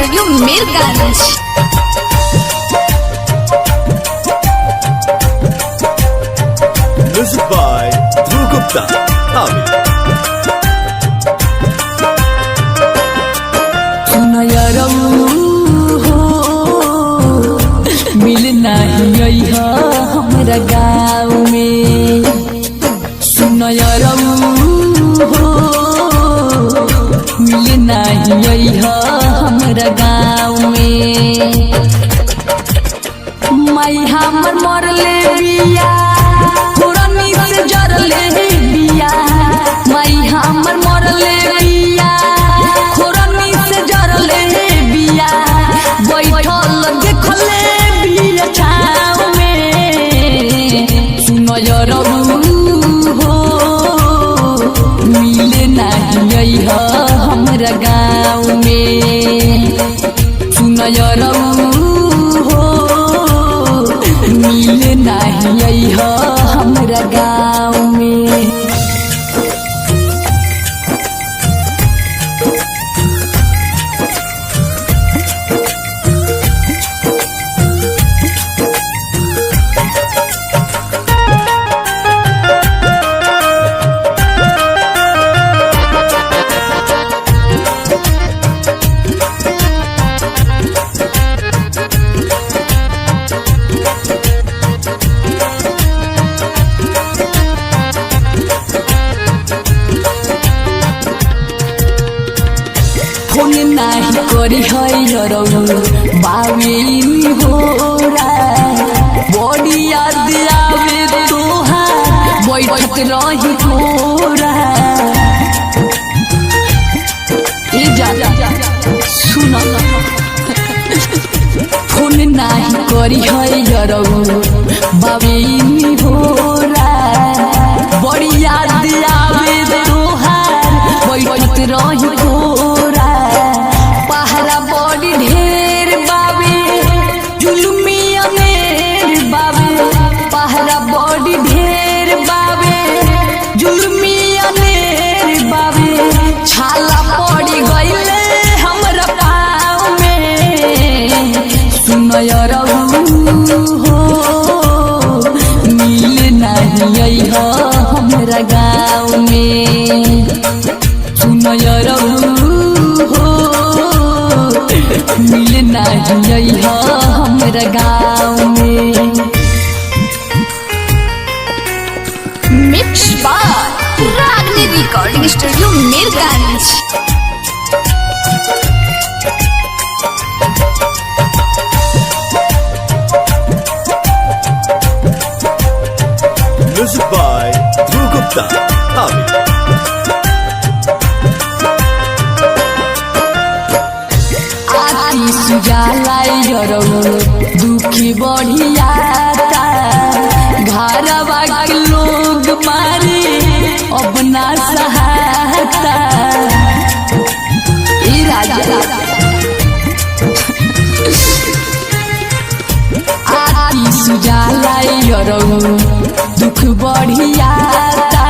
Studio Mirganj. Music by Dhruv Gupta, Avi. मिलना ही हमरा गाँव में सुनयरऊ हो, मिलना ही हमरा गाँव में। माई हमर मरले बिया पुरानी से जरले बिया, माई हमर मरले बिया पुरानी से जरले बिया, बैठल देखले बिया छाव में। सुनयरऊ हो, मिले नहीं हमरा गाँव में। सुनयरऊ हो, मिले नहीं हमरा गाँव में। फोन नाही करी है बावी होरा, बड़ी याद आवे तोहार बैठत रही होरा। सुन फोन नाही करी है बावी होरा, बड़ी याद आवे तोहार बैठत रही होरा। पहरा बड़ी ढेर बाबे जुलुमिया मेर बाबे, पहरा बड़ी ढेर बाबे जुलुमिया मेर बाबे। छाला पड़ी गईले हमरा पाँव में। सुनयरऊ हो, मिले नहीं हमरा गाँव में। सुनयरऊ हो, मिले नहीं हमरा गाँव में। मिक्स बाय रागनी recording studio Mirganj. Music by Dhruv Gupta, Avi. आती सुजाला दुखी बढ़ियाता, घरवा के लोग मारे अब ना सहाता। ई राजा आती सुजाला दुख बढ़ियाता,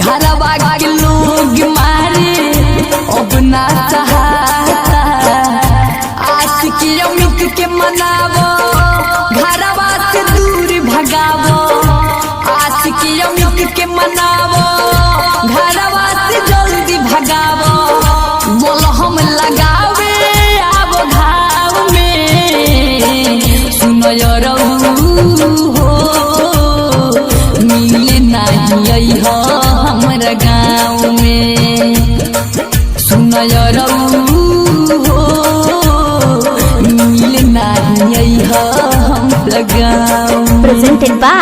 घरवा के लोग मारे अब ना सहाता। आशिकी अमित के मनावो, घरवा से दूर भगावो। आशिकी अमित के मनावो, घरवा से जल्दी भगावो। बोल हम लगावे आब घाव में। सुनयरऊ हो, मिले नहीं हमरा गाँव में। सुनयरऊ हो, मिले नहीं हमरा गाँव। Presented by